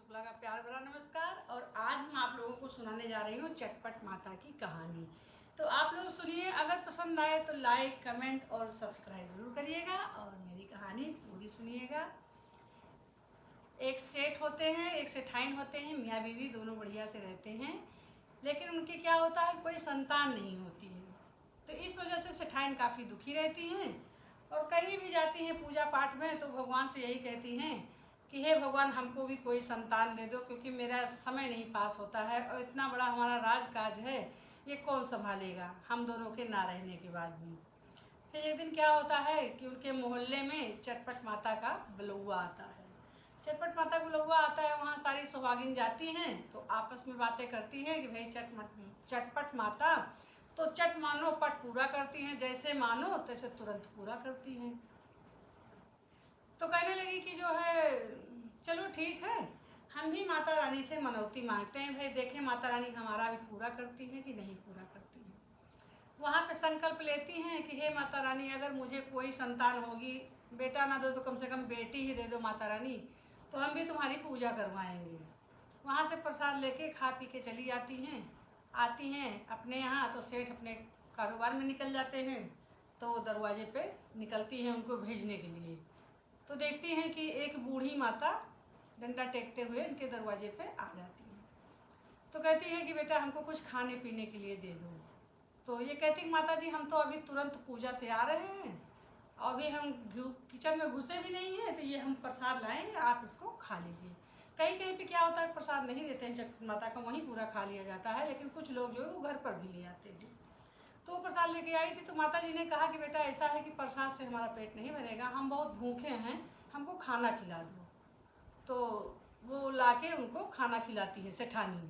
शुक्ला का प्यार भरा नमस्कार। और आज हम आप लोगों को सुनाने जा रही हूँ चटपट माता की कहानी। तो आप लोग सुनिए, अगर पसंद आए तो लाइक कमेंट और सब्सक्राइब जरूर करिएगा और मेरी कहानी पूरी सुनिएगा। एक सेठ होते हैं, एक सेठाइन होते हैं, मियाँ बीवी दोनों बढ़िया से रहते हैं, लेकिन उनके क्या होता है, कोई संतान नहीं होती है। तो इस वजह से सेठाइन काफ़ी दुखी रहती हैं और कहीं भी जाती हैं पूजा पाठ में तो भगवान से यही कहती हैं कि हे भगवान, हमको भी कोई संतान दे दो, क्योंकि मेरा समय नहीं पास होता है और इतना बड़ा हमारा राजकाज है, ये कौन संभालेगा हम दोनों के ना रहने के बाद भी। फिर एक दिन क्या होता है कि उनके मोहल्ले में चटपट माता का बलौआ आता है। चटपट माता का बलौआ आता है, वहाँ सारी सुहागिन जाती हैं तो आपस में बातें करती हैं कि भाई चटपट माता तो चट मानो पट पूरा करती हैं, जैसे मानो तैसे तुरंत पूरा करती हैं। तो कहने लगी कि जो है चलो ठीक है, हम भी माता रानी से मनौती मांगते हैं, भाई देखें माता रानी हमारा भी पूरा करती है कि नहीं पूरा करती है। वहाँ पे संकल्प लेती हैं कि हे माता रानी, अगर मुझे कोई संतान होगी, बेटा ना दो तो कम से कम बेटी ही दे दो माता रानी, तो हम भी तुम्हारी पूजा करवाएंगे। वहाँ से प्रसाद लेके खा पी के चली जाती हैं। आती हैं अपने यहाँ तो सेठ अपने कारोबार में निकल जाते हैं, तो दरवाजे पे निकलती हैं उनको भेजने के लिए। तो देखती हैं कि एक बूढ़ी माता डंडा टेकते हुए इनके दरवाजे पे आ जाती है। तो कहती है कि बेटा हमको कुछ खाने पीने के लिए दे दो। तो ये कहती माता जी, हम तो अभी तुरंत पूजा से आ रहे हैं, अभी हम किचन में घुसे भी नहीं हैं, तो ये हम प्रसाद लाएंगे, आप इसको खा लीजिए। कहीं कहीं पे क्या होता है, प्रसाद नहीं देते हैं चटपट माता का, वहीं पूरा खा लिया जाता है, लेकिन कुछ लोग जो है वो घर पर भी ले आते हैं। तो वो प्रसाद लेके आई थी, तो माता जी ने कहा कि बेटा ऐसा है कि प्रसाद से हमारा पेट नहीं भरेगा, हम बहुत भूखे हैं, हमको खाना खिला दो। तो वो लाके उनको खाना खिलाती है सेठानी।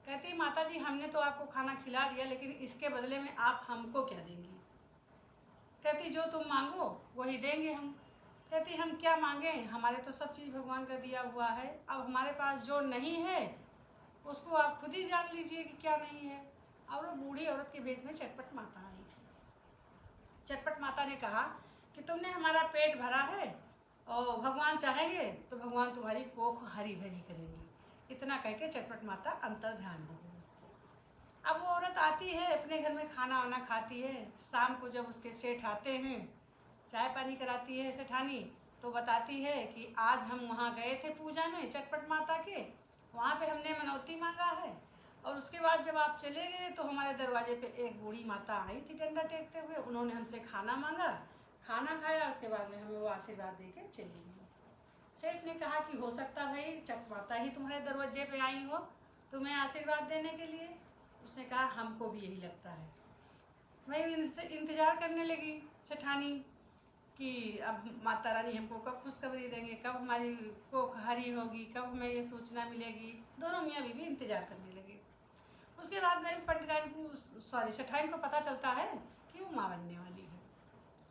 कहती है माता जी, हमने तो आपको खाना खिला दिया, लेकिन इसके बदले में आप हमको क्या देंगी। कहती जो तुम मांगो वही देंगे हम। कहती हम क्या मांगे, हमारे तो सब चीज़ भगवान का दिया हुआ है, अब हमारे पास जो नहीं है उसको आप खुद ही जान लीजिए कि क्या नहीं है। और वो बूढ़ी औरत के भेष में चटपट माता आई। चटपट माता ने कहा कि तुमने हमारा पेट भरा है और भगवान चाहेंगे तो भगवान तुम्हारी कोख हरी भरी करेंगे। इतना कह के चटपट माता अंतर ध्यान हो गई। अब वो औरत आती है अपने घर में, खाना वाना खाती है। शाम को जब उसके सेठ आते हैं, चाय पानी कराती है सेठानी, तो बताती है कि आज हम वहाँ गए थे पूजा में चटपट माता के, वहाँ पे हमने मनौती मांगा है, और उसके बाद जब आप चले गए तो हमारे दरवाजे पे एक बूढ़ी माता आई थी डंडा टेकते हुए, उन्होंने हमसे खाना मांगा, खाना खाया, उसके बाद में हमें वो आशीर्वाद दे के चली गई। सेठ ने कहा कि हो सकता भाई चट माता ही तुम्हारे दरवाजे पे आई हो तुम्हें आशीर्वाद देने के लिए। उसने कहा हमको भी यही लगता है। मैं इंतज़ार करने लगी सेठानी कि अब माता रानी हमको कब खुशखबरी देंगे, कब हमारी कोख हरी होगी, कब हमें ये सूचना मिलेगी। दोनों मियाँ बीवी इंतज़ार करने लगे। उसके बाद में सेठानी को पता चलता है कि वो माँ बनने वाली है।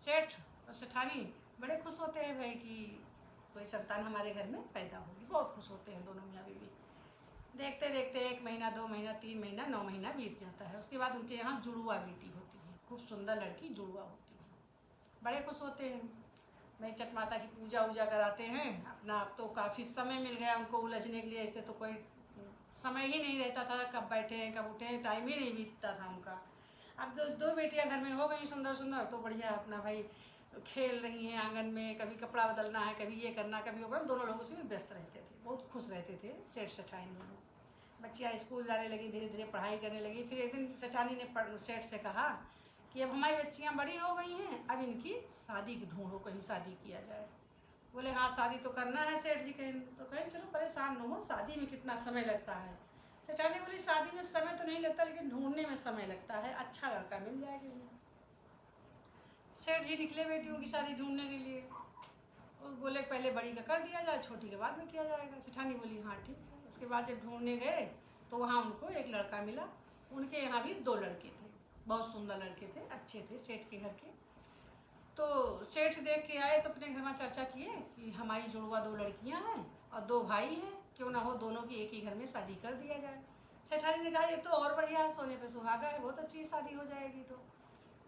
सेठ और सेठानी बड़े खुश होते हैं भाई कि कोई संतान हमारे घर में पैदा होगी, बहुत खुश होते हैं दोनों मियाँ बीवी। देखते देखते 1 महीना 2 महीना 3 महीना 9 महीना बीत जाता है। उसके बाद उनके यहाँ जुड़वा बेटी होती है, खूब सुंदर लड़की जुड़वा होती है। बड़े खुश होते हैं, भाई चट माता की पूजा वूजा कराते हैं अपना। अब तो काफ़ी समय मिल गया उनको उलझने के लिए, ऐसे तो कोई समय ही नहीं रहता था, कब बैठे हैं कब उठे हैं, टाइम ही नहीं बीतता था उनका। अब जो 2 बेटियां घर में हो गई सुंदर सुंदर, तो बढ़िया अपना भाई खेल रही हैं आंगन में, कभी कपड़ा बदलना है, कभी ये करना, कभी वो करना, दोनों लोग उसी में व्यस्त रहते थे, बहुत खुश रहते थे सेठ सेठाइन दोनों। बच्चियाँ स्कूल जाने लगी, धीरे धीरे पढ़ाई करने लगी। फिर एक दिन सेठानी ने सेठ से कहा कि अब हमारी बच्चियाँ बड़ी हो गई हैं, अब इनकी शादी ढूंढो, कहीं शादी किया जाए। बोले हाँ शादी तो करना है सेठ जी। कहें तो कहें चलो परेशान न हो, शादी में कितना समय लगता है। सेठानी बोली शादी में समय तो नहीं लगता, लेकिन ढूंढने में समय लगता है, अच्छा लड़का मिल जाएगा। सेठ जी निकले बेटियों की शादी ढूंढने के लिए। और बोले पहले बड़ी का कर दिया जाए, छोटी के बाद में किया जाएगा। सेठानी बोली हाँ ठीक है। उसके बाद जब ढूंढने गए तो वहाँ उनको एक लड़का मिला। उनके यहाँ भी 2 लड़के थे, बहुत सुंदर लड़के थे, अच्छे थे सेठ के घर के। तो सेठ देख के आए तो अपने घर में चर्चा किए कि हमारी जुड़वा 2 लड़कियां हैं और 2 भाई हैं, क्यों ना हो दोनों की एक ही घर में शादी कर दिया जाए। सेठानी ने कहा ये तो और बढ़िया है, सोने पे सुहागा है, बहुत अच्छी शादी हो जाएगी। तो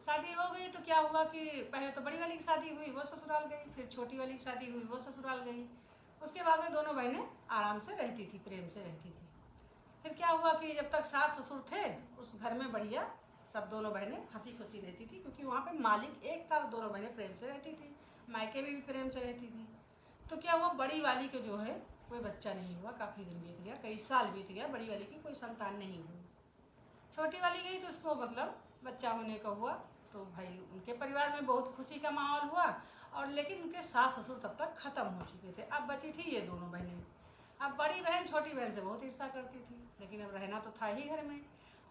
शादी हो गई। तो क्या हुआ कि पहले तो बड़ी वाली की शादी हुई, वो ससुराल गई, फिर छोटी वाली की शादी हुई, वो ससुराल गई। उसके बाद में दोनों बहनें आराम से रहती थी, प्रेम से रहती थी। फिर क्या हुआ कि जब तक सास ससुर थे उस घर में बढ़िया सब दोनों बहनें हंसी खुशी रहती थी, क्योंकि वहाँ पे मालिक एक था, दोनों बहनें प्रेम से रहती थी, मायके में भी प्रेम से रहती थी। तो क्या हुआ, बड़ी वाली के जो है कोई बच्चा नहीं हुआ, काफ़ी दिन बीत गया, कई साल बीत गया, बड़ी वाली की कोई संतान नहीं हुई। छोटी वाली गई तो उसको मतलब बच्चा होने का हुआ, तो भाई उनके परिवार में बहुत खुशी का माहौल हुआ। और लेकिन उनके सास ससुर तब तक ख़त्म हो चुके थे, अब बची थी ये दोनों बहनें। अब बड़ी बहन छोटी बहन से बहुत ईर्ष्या करती थी, लेकिन अब रहना तो था ही घर में।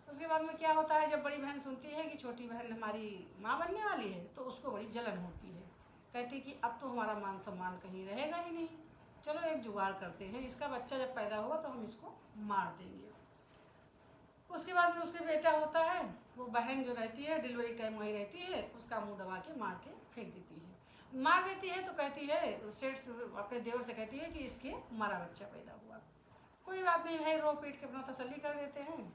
उसके बाद में क्या होता है, जब बड़ी बहन सुनती है कि छोटी बहन हमारी माँ बनने वाली है तो उसको बड़ी जलन होती है, कहती कि अब तो हमारा मान सम्मान कहीं रहेगा ही नहीं, चलो एक जुगाड़ करते हैं, इसका बच्चा जब पैदा हुआ तो हम इसको मार देंगे। उसके बाद में उसके बेटा होता है, वो बहन जो रहती है डिलीवरी टाइम वही रहती है, उसका मुंह दबा के मार के फेंक देती है। मार देती है तो कहती है, सेठ अपने देवर से कहती है कि इसके मरा बच्चा पैदा हुआ। कोई बात नहीं भाई, रो पीट के अपना तसल्ली कर देते हैं,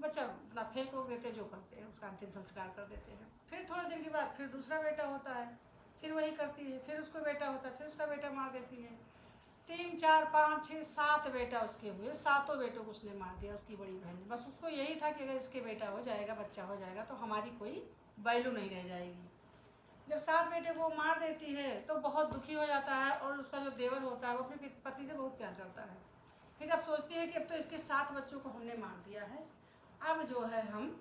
बच्चा अपना फेंक वोक देते, जो करते हैं उसका अंतिम संस्कार कर देते हैं। फिर थोड़े दिन के बाद फिर दूसरा बेटा होता है, फिर वही करती है, फिर उसको बेटा होता है, फिर उसका बेटा मार देती है। 3 4 5 6 7 बेटा उसके हुए, सातों बेटों को उसने मार दिया उसकी बड़ी बहन ने। बस उसको यही था कि अगर इसके बेटा हो जाएगा, बच्चा हो जाएगा तो हमारी कोई वैल्यू नहीं रह जाएगी। जब 7 बेटे को मार देती है तो बहुत दुखी हो जाता है, और उसका जो देवर होता है वो अपनी पत्नी से बहुत प्यार करता है। फिर अब सोचती है कि अब तो इसके 7 बच्चों को हमने मार दिया है, अब जो है हम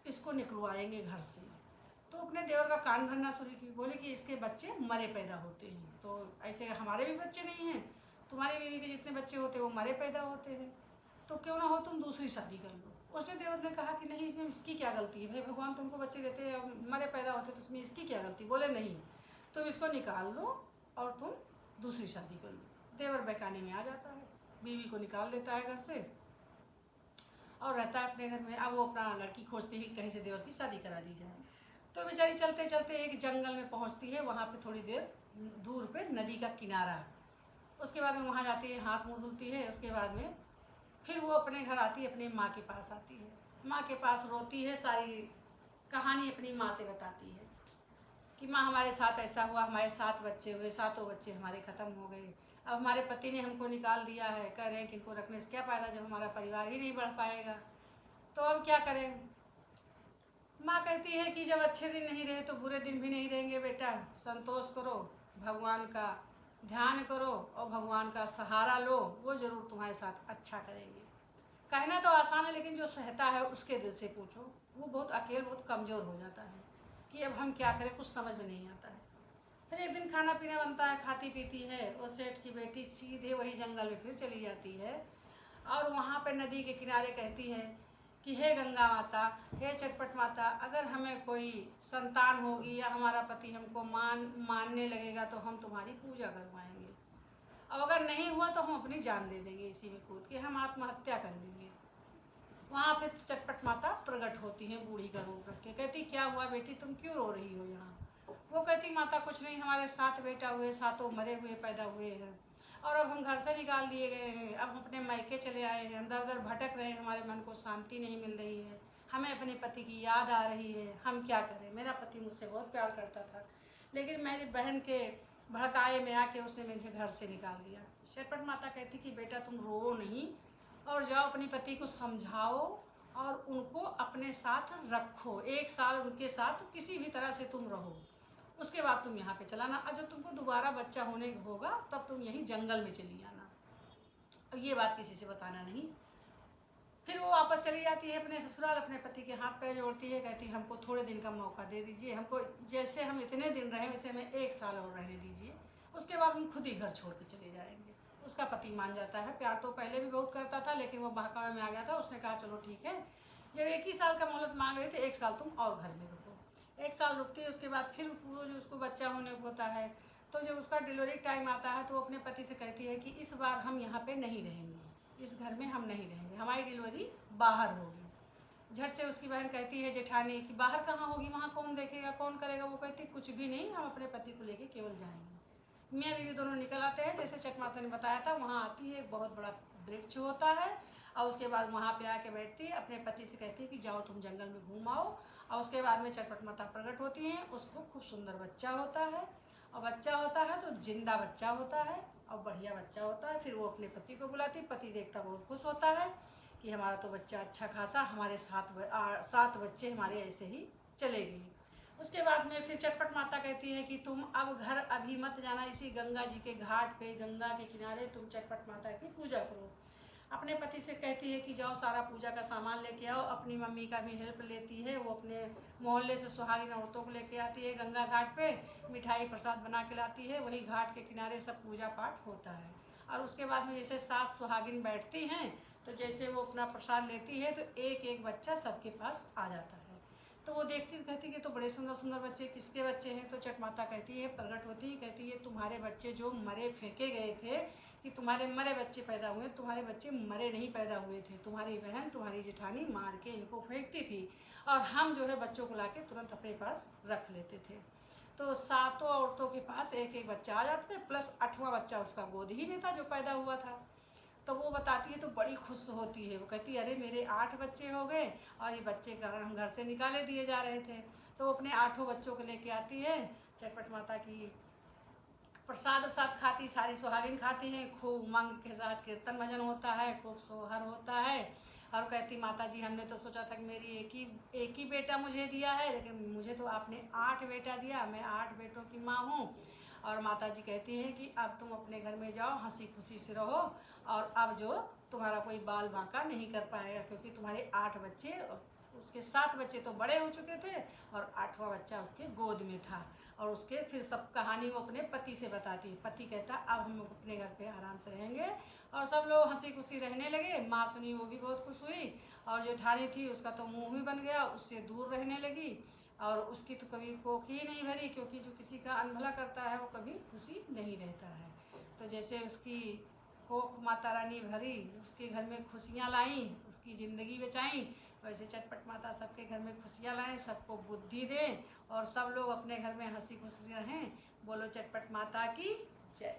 इसको निकलवाएंगे घर से। तो अपने देवर का कान भरना शुरू की, बोले कि इसके बच्चे मरे पैदा होते हैं, तो ऐसे हमारे भी बच्चे नहीं हैं, तुम्हारी बीवी के जितने बच्चे होते हैं वो मरे पैदा होते हैं, तो क्यों ना हो तुम दूसरी शादी कर लो। उसने देवर ने कहा कि नहीं, इसमें इसकी क्या गलती है, भाई भगवान तुमको बच्चे देते हैं, मरे पैदा होते तो इसमें इसकी क्या गलती। बोले नहीं, तुम इसको निकाल दो और तुम दूसरी शादी कर लो। देवर बहकाने में आ जाता है, बीवी को निकाल देता है घर से और रहता है अपने घर में। अब वो अपना लड़की खोजती है कहीं से देवर की शादी करा दी जाए। तो बेचारी चलते चलते एक जंगल में पहुंचती है, वहाँ पे थोड़ी देर दूर पे नदी का किनारा। उसके बाद में वहाँ जाती है, हाथ मुँह धुलती है, उसके बाद में फिर वो अपने घर आती है, अपनी माँ के पास आती है, माँ के पास रोती है, सारी कहानी अपनी माँ से बताती है कि माँ हमारे साथ ऐसा हुआ, हमारे 7 बच्चे हुए, सातों बच्चे हमारे ख़त्म हो गए, अब हमारे पति ने हमको निकाल दिया है, कह रहे हैं कि इनको रखने से क्या फ़ायदा जब हमारा परिवार ही नहीं बढ़ पाएगा, तो अब क्या करें। माँ कहती है कि जब अच्छे दिन नहीं रहे तो बुरे दिन भी नहीं रहेंगे बेटा, संतोष करो, भगवान का ध्यान करो और भगवान का सहारा लो, वो ज़रूर तुम्हारे साथ अच्छा करेंगे। कहना तो आसान है, लेकिन जो सहता है उसके दिल से पूछो, वो बहुत अकेले बहुत कमज़ोर हो जाता है कि अब हम क्या करें, कुछ समझ में नहीं आता है। फिर एक दिन खाना पीना बनता है, खाती पीती है, और सेठ की बेटी सीधे वही जंगल में फिर चली जाती है और वहाँ पर नदी के किनारे कहती है कि हे गंगा माता, हे चटपट माता, अगर हमें कोई संतान होगी या हमारा पति हमको मानने लगेगा तो हम तुम्हारी पूजा करवाएंगे, और अगर नहीं हुआ तो हम अपनी जान दे देंगे, इसी में कूद के हम आत्महत्या कर लेंगे। वहाँ पे चटपट माता प्रकट होती हैं बूढ़ी का रूप रख के, कहती क्या हुआ बेटी, तुम क्यों रो रही हो यहाँ। वो कहती माता कुछ नहीं, हमारे 7 बेटा हुए, सातों मरे हुए पैदा हुए हैं, और अब हम घर से निकाल दिए गए हैं, अब हम अपने मायके चले आए हैं, अंदर उधर भटक रहे हैं, हमारे मन को शांति नहीं मिल रही है, हमें अपने पति की याद आ रही है, हम क्या करें। मेरा पति मुझसे बहुत प्यार करता था, लेकिन मेरी बहन के भड़काए में आके उसने मुझे घर से निकाल दिया। चटपट माता कहती कि बेटा तुम रो नहीं, और जाओ अपने पति को समझाओ और उनको अपने साथ रखो, 1 साल उनके साथ किसी भी तरह से तुम रहो, उसके बाद तुम यहाँ पे चलाना, अब जब तुमको दोबारा बच्चा होने होगा तब तुम यहीं जंगल में चली आना, और ये बात किसी से बताना नहीं। फिर वो वापस चली जाती है अपने ससुराल, अपने पति के हाथ पैर जोड़ती है, कहती हमको थोड़े दिन का मौका दे दीजिए, हमको जैसे हम इतने दिन रहे वैसे हमें 1 साल और रहने दीजिए, उसके बाद हम खुद ही घर छोड़ के चले जाएंगे। उसका पति मान जाता है, प्यार तो पहले भी बहुत करता था, लेकिन वो बहकावे में आ गया था। उसने कहा चलो ठीक है, जब 1 ही साल का मोहलत मांग रही थी, 1 साल तुम और घर में रुको। 1 साल रुकती है, उसके बाद फिर वो जो उसको बच्चा होने होता है, तो जब उसका डिलीवरी टाइम आता है तो वो अपने पति से कहती है कि इस बार हम यहाँ पे नहीं रहेंगे, इस घर में हम नहीं रहेंगे, हमारी डिलीवरी बाहर होगी। झट से उसकी बहन कहती है जेठानी कि बाहर कहाँ होगी, वहाँ कौन देखेगा, कौन करेगा। वो कहती कुछ भी नहीं, हम अपने पति को लेके केवल जाएंगे। मियाँ बीवी दोनों निकल आते हैं, जैसे चटमाता ने बताया था। वहाँ आती है, एक बहुत बड़ा वृक्ष होता है, और उसके बाद वहाँ पे आके बैठती है, अपने पति से कहती है कि जाओ तुम जंगल में घूम आओ। और उसके बाद में चटपट माता प्रकट होती हैं, उसको खूब सुंदर बच्चा होता है, और बच्चा होता है तो जिंदा बच्चा होता है, और बढ़िया बच्चा होता है। फिर वो अपने पति को बुलाती, पति देखता बहुत खुश होता है कि हमारा तो बच्चा अच्छा खासा, हमारे 7 बच्चे हमारे ऐसे ही चले गए। उसके बाद में फिर चटपट माता कहती है कि तुम अब घर अभी मत जाना, इसी गंगा जी के घाट पे, गंगा के किनारे तुम चटपट माता की पूजा करो। अपने पति से कहती है कि जाओ सारा पूजा का सामान लेके आओ। अपनी मम्मी का भी हेल्प लेती है, वो अपने मोहल्ले से सुहागिन औरतों को लेके आती है गंगा घाट पे, मिठाई प्रसाद बना के लाती है। वही घाट के किनारे सब पूजा पाठ होता है। और उसके बाद में जैसे 7 सुहागिन बैठती हैं, तो जैसे वो अपना प्रसाद लेती है तो एक एक बच्चा सबके पास आ जाता है। तो वो देखती कहती कि तो बड़े सुंदर सुंदर बच्चे, किसके बच्चे हैं? तो चट माता कहती है, प्रकट होती है, कहती है तुम्हारे बच्चे जो मरे फेंके गए थे, कि तुम्हारे मरे बच्चे पैदा हुए, तुम्हारे बच्चे मरे नहीं पैदा हुए थे। तुम्हारी बहन, तुम्हारी जेठानी मार के इनको फेंकती थी और हम जो है बच्चों को लाके तुरंत अपने पास रख लेते थे। तो 7 औरतों के पास एक एक बच्चा आ जाता है, प्लस 8वां बच्चा उसका गोद ही में था जो पैदा हुआ था। तो वो बताती है तो बड़ी खुश होती है। वो कहती है अरे मेरे 8 बच्चे हो गए और ये बच्चे कारण हम घर से निकाले दिए जा रहे थे। तो वो अपने 8 बच्चों को लेके आती है, चटपट माता की प्रसाद वसाद खाती, सारी सुहागिन खाती हैं, खूब उमंग के साथ कीर्तन भजन होता है, खूब सोहर होता है। और कहती माता जी हमने तो सोचा था कि मेरी एक ही बेटा मुझे दिया है, लेकिन मुझे तो आपने 8 बेटा दिया, मैं 8 बेटों की माँ हूँ। और माता जी कहती हैं कि अब तुम अपने घर में जाओ, हंसी खुशी से रहो, और अब जो तुम्हारा कोई बाल बांका नहीं कर पाएगा, क्योंकि तुम्हारे 8 बच्चे, उसके 7 बच्चे तो बड़े हो चुके थे और 8वां बच्चा उसके गोद में था। और उसके फिर सब कहानी वो अपने पति से बताती है। पति कहता अब हम अपने घर पे आराम से रहेंगे, और सब लोग हंसी खुशी रहने लगे। माँ सुनी, वो भी बहुत खुश हुई, और जो ठानी थी उसका तो मुंह ही बन गया, उससे दूर रहने लगी। और उसकी तो कभी कोख ही नहीं भरी, क्योंकि जो किसी का अनभला करता है वो कभी खुशी नहीं रहता है। तो जैसे उसकी कोख माता रानी भरी, उसके घर में खुशियाँ लाई, उसकी ज़िंदगी बचाई, वैसे चटपट माता सबके घर में खुशियाँ लाएं, सबको बुद्धि दें, और सब लोग अपने घर में हंसी खुशी रहें। बोलो चटपट माता की जय।